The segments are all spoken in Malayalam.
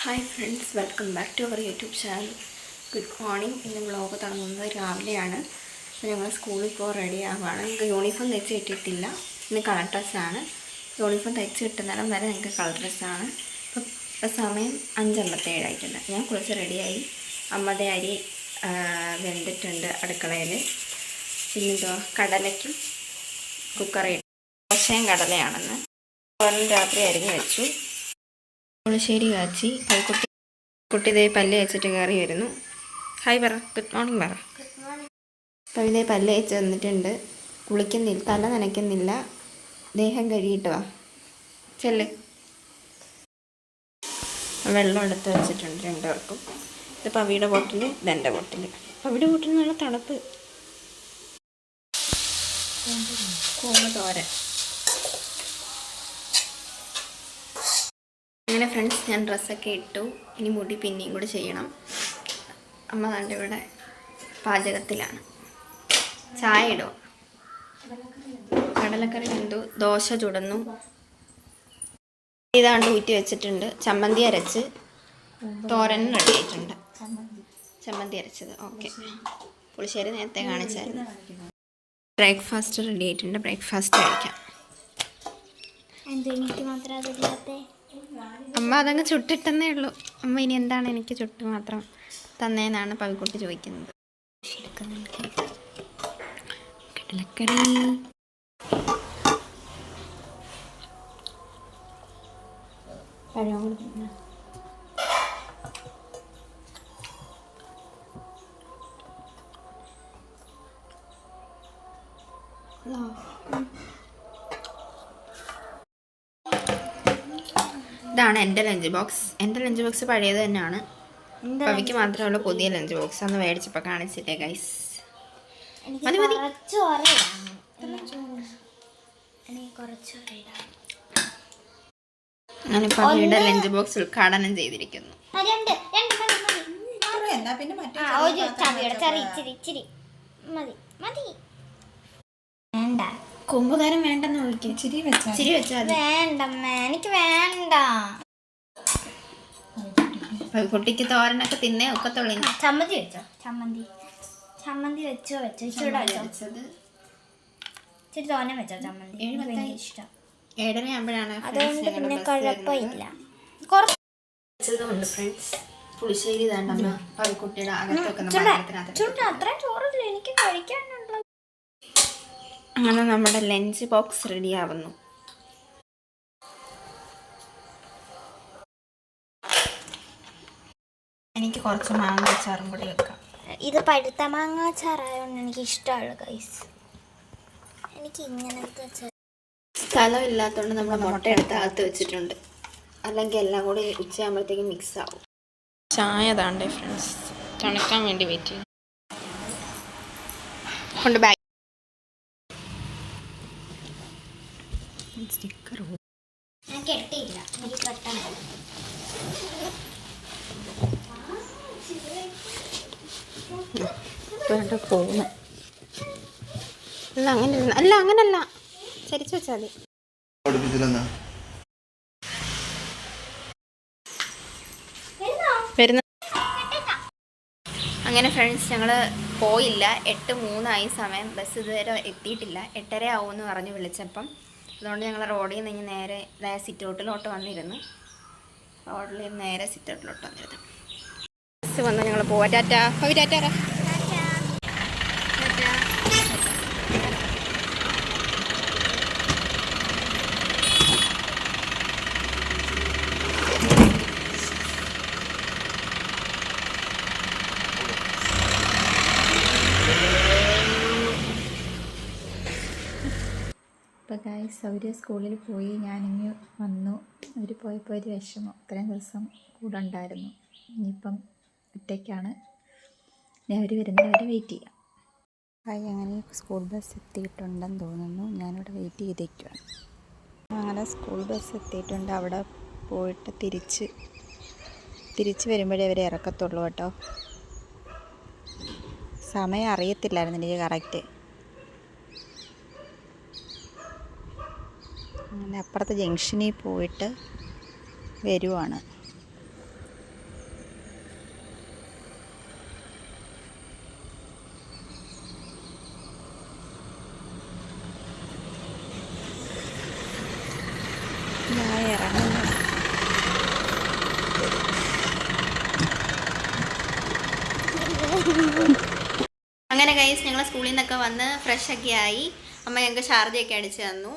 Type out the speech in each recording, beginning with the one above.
Hi friends, welcome back to our YouTube channel. Good morning. ഇന്ന് വ്ളോഗ് തുടങ്ങുന്നത് രാവിലെയാണ്. അപ്പോൾ ഞങ്ങൾ സ്കൂളിൽ ഇപ്പോൾ റെഡി ആവുകയാണ്. ഞങ്ങൾക്ക് യൂണിഫോം തയ്ച്ച് കിട്ടിയിട്ടില്ല. ഇന്ന് കളർ ഡ്രസ്സാണ്. യൂണിഫോം തയ്ച്ച് കിട്ടുന്നിടം വരെ ഞങ്ങൾക്ക് കളർ ഡ്രസ്സാണ്. ഇപ്പോൾ സമയം 5:57 ആയിട്ടുണ്ട്. ഞാൻ കുളിച്ച് റെഡിയായി. അമ്മയുടെ അരി വെന്തിട്ടുണ്ട് അടുക്കളയിൽ. പിന്നെന്തോ കടലയ്ക്കും കുക്കറി ദോശയും കടലയാണെന്ന് രാത്രി അരിഞ്ഞ് വെച്ചു. പുളിശ്ശേരി കാച്ചി. കുട്ടി ഇതേ പല്ല് വെച്ചിട്ട് കയറി വരുന്നു. ഹായ് പറ, ഗുഡ് മോർണിംഗ് പറ. അപ്പോൾ ഇതേ പല്ല് വെച്ച് വന്നിട്ടുണ്ട്. കുളിക്കുന്നില്ല, തല നനയ്ക്കുന്നില്ല, ദേഹം കഴുകിയിട്ട് വാ ചെല്ല്. വെള്ളം എടുത്ത് വെച്ചിട്ടുണ്ട് രണ്ടുപേർക്കും. ഇത് പവിയുടെ ബോട്ടിൽ, ഇതെൻ്റെ ബോട്ടിൽ. പവിയുടെ ബോട്ടിൽ നല്ല തണുപ്പ്. കൂമ്പ് തോരൻ. അങ്ങനെ ഫ്രണ്ട്സ്, ഞാൻ ഡ്രസ്സൊക്കെ ഇട്ടു. ഇനി മുടി പിന്നെയും കൂടി ചെയ്യണം. അമ്മ തൻ്റെ ഇവിടെ പാചകത്തിലാണ്. ചായ ഇടുക, കടലക്കറി വെന്തു, ദോശ ചുടുന്നു. ഇതാണ്ട് ഊറ്റി വെച്ചിട്ടുണ്ട്. ചമ്മന്തി അരച്ച് തോരൻ റെഡി ആയിട്ടുണ്ട്. ചമ്മന്തി അരച്ചത് ഓക്കെ. പുളിശ്ശേരി നേരത്തെ കാണിച്ചായിരുന്നു. ബ്രേക്ക്ഫാസ്റ്റ് റെഡി ആയിട്ടുണ്ട്. ബ്രേക്ക്ഫാസ്റ്റ് കഴിക്കാം. അമ്മ അതങ്ങ് ചുട്ടിട്ടെന്നേ ഉള്ളൂ. അമ്മ ഇനി എന്താണ് എനിക്ക് ചുട്ട് മാത്രം തന്നേന്നാണ് പവിക്കുട്ടി ചോദിക്കുന്നത്. കടലക്കറി. പഴം കൊടുക്കുന്ന ഇതാണ് എൻ്റെ ലഞ്ച് ബോക്സ്. എൻ്റെ ലഞ്ച് ബോക്സ് പഴയത് തന്നെയാണ്. പവിക്ക് മാത്രമല്ല പുതിയ ലഞ്ച് ബോക്സ്. അന്ന് മേടിച്ചപ്പോൾ കാണിച്ചില്ലേ ഗൈസ്. മതി മതി. അങ്ങനെ പവിയുടെ ലഞ്ച് ബോക്സ് ഉദ്ഘാടനം ചെയ്തിരിക്കുന്നു. കൊമ്പുകാരൻ വേണ്ടെന്ന് ചോദിക്കും. ചിരി വെച്ചാൽ വേണ്ടമ്മ, എനിക്ക് വേണ്ട. കുട്ടിക്ക് തോരനൊക്കെ തിന്നേ ഒക്കത്തുള്ളൂ. ചമ്മന്തി വെച്ചോ? ചമ്മന്തി വെച്ചോ ഇച്ചിരി തോരൻ വെച്ചോ? ചമ്മന്തി ഇഷ്ടം. 7:30 ആകുമ്പോഴാണ്. അതുകൊണ്ട് പിന്നെ കുഴപ്പമില്ല. കുറച്ചുണ്ട് ഫ്രണ്ട്സ്. പുളിശ്ശേരി തണ്ടമ്മ പവിക്കുട്ടിയുടെ അകത്തൊക്കെ അത്രയും ചോറില്ല, എനിക്ക് കഴിക്കാനുണ്ട്. അങ്ങനെ നമ്മുടെ ലഞ്ച് ബോക്സ് റെഡി ആവുന്നു. എനിക്ക് കുറച്ച് മാങ്ങാച്ചാറും കൂടി വെക്കാം. ഇത് പഴുത്ത മാങ്ങാച്ചാറായതുകൊണ്ട് എനിക്ക് ഇഷ്ടമാണ് ഗൈസ്. എനിക്ക് ഇങ്ങനത്തെ സ്ഥലമില്ലാത്തതുകൊണ്ട് നമ്മൾ മുട്ട എടുത്ത് അകത്ത് വെച്ചിട്ടുണ്ട്. അല്ലെങ്കിൽ എല്ലാം കൂടി ഉച്ചയാകുമ്പോഴത്തേക്കും മിക്സ് ആവും. ചായ താണ്ടേ ഫ്രണ്ട്സ്, തണുക്കാൻ വേണ്ടി വെയിറ്റ് ചെയ്യും. കൊണ്ട് ബാഗ് സ്റ്റിക്കർ ഞാൻ കെട്ടിയില്ല, എനിക്ക് കെട്ടണം. പോകുന്നു. അല്ല അങ്ങനല്ല, ചരിച്ചു വെച്ചാൽ മതി. വരുന്ന അങ്ങനെ ഫ്രണ്ട്സ്, ഞങ്ങൾ പോയില്ല. 8:03 സമയം. ബസ് ഇതുവരെ എത്തിയിട്ടില്ല. 8:30 ആവുമെന്ന് പറഞ്ഞ് വിളിച്ചപ്പം. അതുകൊണ്ട് ഞങ്ങൾ റോഡിൽ നിന്ന് നേരെ സിറ്റൗട്ടിലോട്ട് വന്നിരുന്നു. റോഡിൽ നിന്ന് നേരെ സിറ്റൗട്ടിലോട്ട് വന്നിരുന്നു. ബസ് വന്ന് ഞങ്ങൾ പോവാ. ടാറ്റ പവി, ടാറ്റ. അപ്പോൾ ഗൈസ്, അവർ സ്കൂളിൽ പോയി, ഞാനിങ്ങ് വന്നു. അവർ പോയപ്പോൾ ഒരു വിഷമം. ഇത്രയും ദിവസം കൂടെ ഉണ്ടായിരുന്നു. ഇനിയിപ്പം ഒറ്റയ്ക്കാണ്. ഞാൻ അവർ വരുന്നവരെ വെയിറ്റ് ചെയ്യാം. അങ്ങനെ സ്കൂൾ ബസ് എത്തിയിട്ടുണ്ടെന്ന് തോന്നുന്നു. ഞാനിവിടെ വെയിറ്റ് ചെയ്തിരിക്കുകയാണ്. അങ്ങനെ സ്കൂൾ ബസ് എത്തിയിട്ടുണ്ട്. അവിടെ പോയിട്ട് തിരിച്ച് വരുമ്പോഴേ അവർ ഇറക്കത്തുള്ളൂ കേട്ടോ. സമയം അറിയത്തില്ലായിരുന്നു എനിക്ക് കറക്റ്റ്. അങ്ങനെ അപ്പുറത്തെ ജംഗ്ഷനിൽ പോയിട്ട് വരുവാണ്. അങ്ങനെ ഗൈസ് ഞങ്ങൾ സ്കൂളിൽ നിന്നൊക്കെ വന്ന് ഫ്രഷൊക്കെ ആയി. അമ്മ ഞങ്ങൾക്ക് ഷാർജയൊക്കെ അടിച്ച് തന്നു.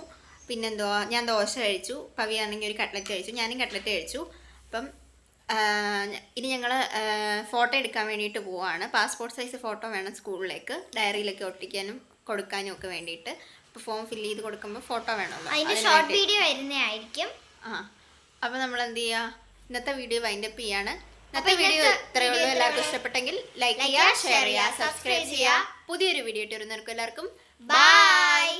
പിന്നെന്തുവാ, ഞാൻ ദോശ കഴിച്ചു, പവിയാണെങ്കിൽ ഒരു കട്ട്ലറ്റ് കഴിച്ചു, ഞാനും കട്ട്ലറ്റ് കഴിച്ചു. അപ്പം ഇനി ഞങ്ങൾ ഫോട്ടോ എടുക്കാൻ വേണ്ടിയിട്ട് പോവാണ്. പാസ്പോർട്ട് സൈസ് ഫോട്ടോ വേണം സ്കൂളിലേക്ക്, ഡയറിയിലൊക്കെ ഒട്ടിക്കാനും കൊടുക്കാനും ഒക്കെ വേണ്ടിയിട്ട്. അപ്പോൾ ഫോം ഫില്ല് ചെയ്ത് കൊടുക്കുമ്പോൾ ഫോട്ടോ വേണമല്ലോ, അതിൻ്റെ ഷോർട്ട് വീഡിയോ വരുന്നതായിരിക്കും. അപ്പോൾ നമ്മൾ എന്ത് ചെയ്യുക, ഇന്നത്തെ വീഡിയോ വൈൻഡപ്പ് ചെയ്യാണ്. ഇന്നത്തെ വീഡിയോ ഇത്രയേ ഉള്ളൂ. എല്ലാവർക്കും ഇഷ്ടപ്പെട്ടെങ്കിൽ ലൈക്ക് ചെയ്യുക, ഷെയർ ചെയ്യുക, സബ്സ്ക്രൈബ് ചെയ്യുക. പുതിയൊരു വീഡിയോ ഇട്ട് വരുന്നവർക്കും എല്ലാവർക്കും ബൈ.